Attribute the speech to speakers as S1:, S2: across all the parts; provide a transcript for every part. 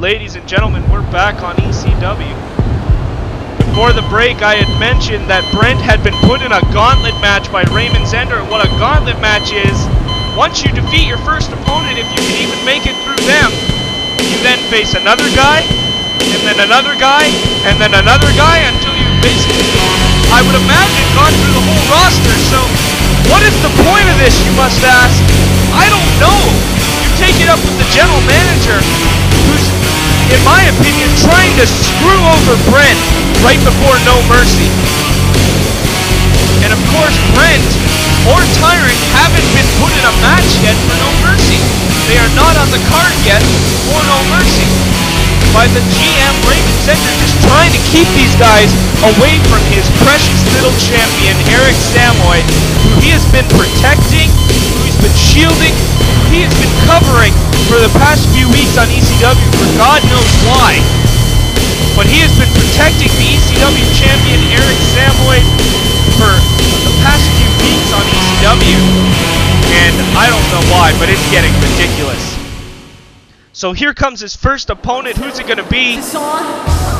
S1: ladies and gentlemen, we're back on ECW. Before the break, I had mentioned that Brent had been put in a gauntlet match by Raymond Zender, and what a gauntlet match is, once you defeat your first opponent, if you can even make it through them, you then face another guy, and then another guy, and then another guy, until you basically, I would imagine, gone through the whole roster. So, what is the point of this, you must ask? I don't know. You take it up with the general manager, who's, in my opinion, trying to screw over Brent right before No Mercy. And of course, Brent or Tyrant haven't been put in a match yet for No Mercy. They are not on the card yet for No Mercy. By the GM Raymond Zender just trying to keep these guys away from his precious little champion, Eric Samoy, who he has been protecting, who he's been shielding, who he has been covering for the past few weeks on ECW for God knows why. But he has been protecting the ECW champion, Eric Samoy, for the past few weeks on ECW. And I don't know why, but it's getting ridiculous. So here comes his first opponent. Who's it going to be?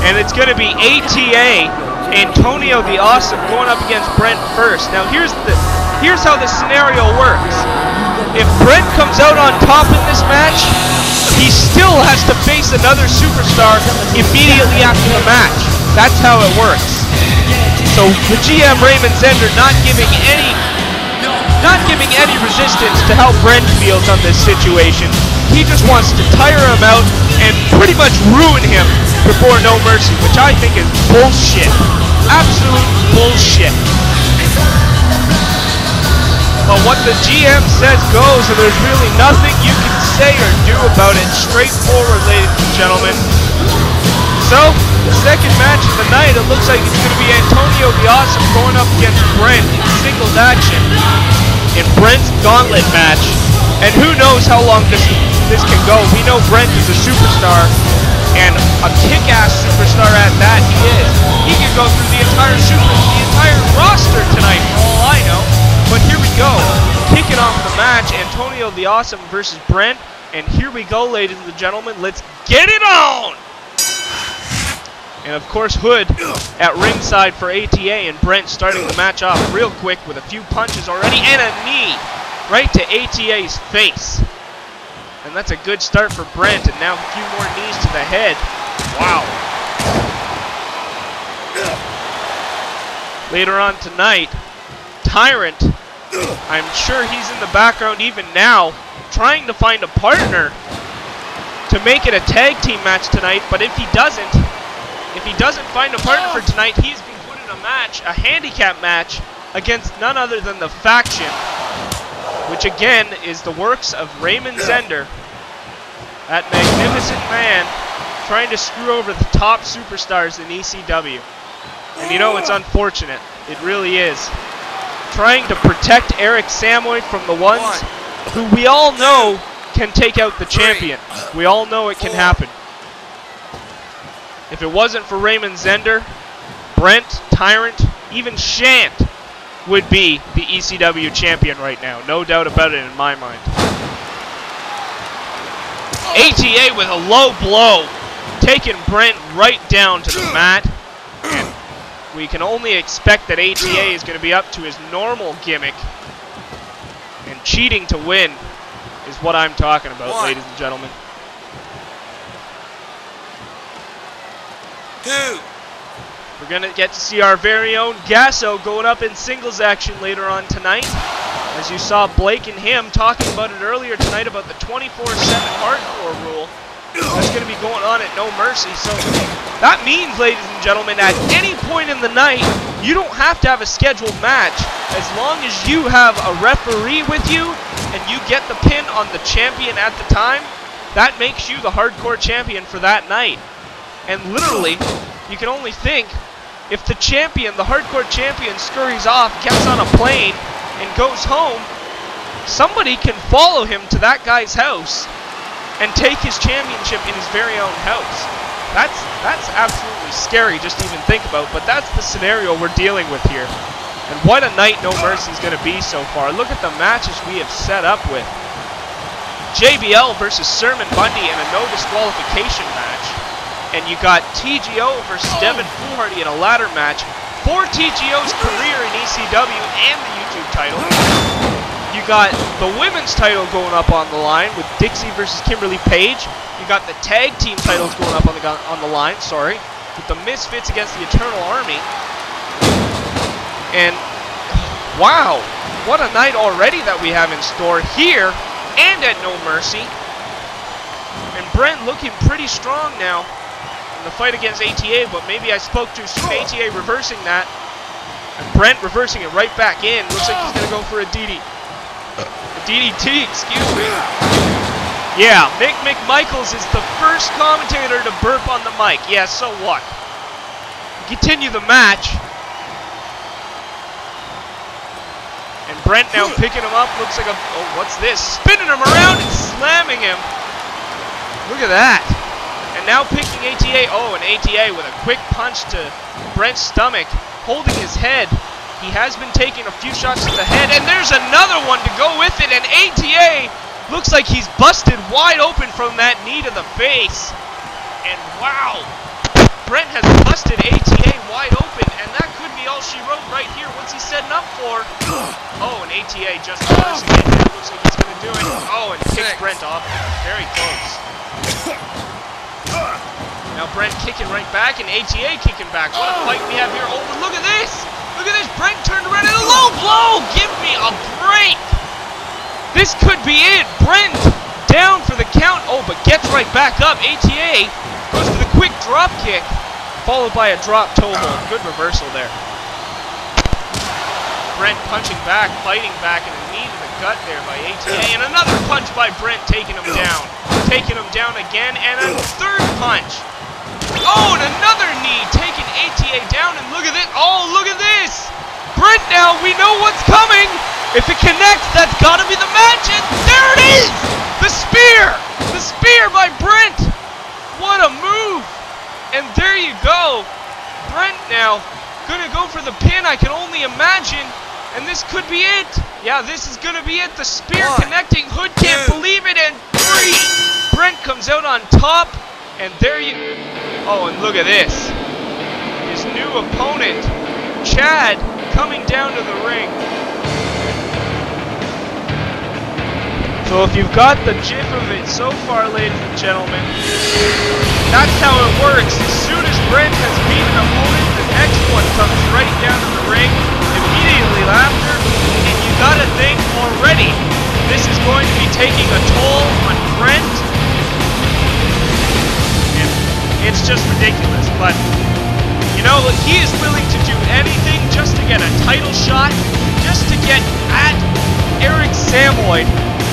S1: And it's going to be ATA, Antonio the Awesome, going up against Brent first. Now here's how the scenario works. If Brent comes out on top in this match, he still has to face another superstar immediately after the match. That's how it works. So the GM Raymond Zender not giving any resistance to how Brent feels on this situation. He just wants to tire him out and pretty much ruin him before No Mercy, which I think is bullshit. Absolute bullshit. But what the GM says goes, and there's really nothing you can say or do about it. Straightforward, ladies and gentlemen. So, the second match of the night, it looks like it's going to be Antonio the Awesome going up against Brent in singles action in Brent's gauntlet match. And who knows how long this can go. We know Brent is a superstar, and a kick-ass superstar at that he is. He can go through the entire roster tonight, for all I know. But here we go, kicking off the match, Antonio the Awesome versus Brent. And here we go, ladies and gentlemen, let's get it on! And of course, Hood at ringside for ATA, and Brent starting the match off real quick with a few punches already, and a knee right to ATA's face. And that's a good start for Brent, and now a few more knees to the head. Wow. Later on tonight, Tyrant, I'm sure he's in the background even now, trying to find a partner to make it a tag team match tonight. But if he doesn't find a partner for tonight, he's been put in a match, a handicap match, against none other than the Faction, which again is the works of Raymond Zender, that magnificent man trying to screw over the top superstars in ECW. And you know, it's unfortunate. It really is. Trying to protect Eric Samoy from the ones who we all know can take out the champion. We all know it can happen. If it wasn't for Raymond Zender, Brent, Tyrant, even Shant would be the ECW champion right now. No doubt about it in my mind. ATA with a low blow, taking Brent right down to the mat. And we can only expect that ATA is going to be up to his normal gimmick. And cheating to win is what I'm talking about, ladies and gentlemen.
S2: 2.
S1: We're going to get to see our very own Gasso going up in singles action later on tonight. As you saw Blake and him talking about it earlier tonight about the 24/7 hardcore rule that's going to be going on at No Mercy. So that means, ladies and gentlemen, at any point in the night, you don't have to have a scheduled match. As long as you have a referee with you and you get the pin on the champion at the time, that makes you the hardcore champion for that night. And literally, you can only think, if the champion, the hardcore champion, scurries off, gets on a plane, and goes home, somebody can follow him to that guy's house and take his championship in his very own house. That's absolutely scary just to even think about, but that's the scenario we're dealing with here. And what a night No Mercy is going to be so far. Look at the matches we have set up with. JBL versus Sermon Bundy in a no disqualification match. And you got TGO versus Devin Foolhardy in a ladder match for TGO's career in ECW and the YouTube title. You got the women's title going up on the line with Dixie versus Kimberly Page. You got the tag team titles going up on the line, sorry, with the Misfits against the Eternal Army. And wow, what a night already that we have in store here and at No Mercy. And Brent looking pretty strong now in the fight against ATA, but maybe I spoke too soon. ATA reversing that. And Brent reversing it right back in. Looks like he's going to go for a DDT, excuse me. Yeah, Mick McMichaels is the first commentator to burp on the mic. Yeah, so what? Continue the match. And Brent now picking him up. Looks like a... Oh, what's this? Spinning him around and slamming him. Look at that. And now picking ATA. Oh, and ATA with a quick punch to Brent's stomach. Holding his head. He has been taking a few shots to the head. And there's another one to go with it. And ATA looks like he's busted wide open from that knee to the face. And wow. Brent has busted ATA wide open. And that could be all she wrote right here. What's he setting up for? Oh, and ATA just noticing it. It looks like he's going to do it. Oh, and kicks Brent off. Very close. Now Brent kicking right back and ATA kicking back. What a fight we have here. Oh, but look at this. Look at this. Brent turned around and a low blow. Give me a break. This could be it. Brent down for the count. Oh, but gets right back up. ATA goes for the quick drop kick, followed by a drop toe hold. Good reversal there. Brent punching back, fighting back, and a knee to the gut there by ATA. And another punch by Brent, taking him down. Taking him down again, and a third punch. Oh, and another knee, taking ATA down, and look at it. Oh, look at this. Brent now, we know what's coming. If it connects, that's got to be the match, and there it is. The spear. The spear by Brent. What a move. And there you go. Brent now gonna go for the pin, I can only imagine. And this could be it. Yeah, this is gonna be it. The spear connecting. Hood can't believe it. And 3. Brent comes out on top. And there you... Oh, and look at this. His new opponent, Chad, coming down to the ring. So if you've got the gif of it so far, ladies and gentlemen, that's how it works. As soon as Brent has beat an opponent, the next one comes right down to the ring immediately after. And you gotta think already, this is going to be taking a toll on Brent. And it's just ridiculous, but you know, he is willing to do anything just to get a title shot, just to get at Eric Samoyd,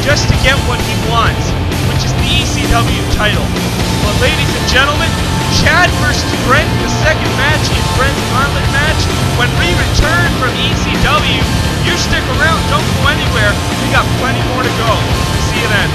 S1: just to get what he wants, which is the ECW title. But ladies and gentlemen, Chad versus Brent, the second match in Brent's gauntlet match. When we return from ECW, you stick around, don't go anywhere. We got plenty more to go. See you then.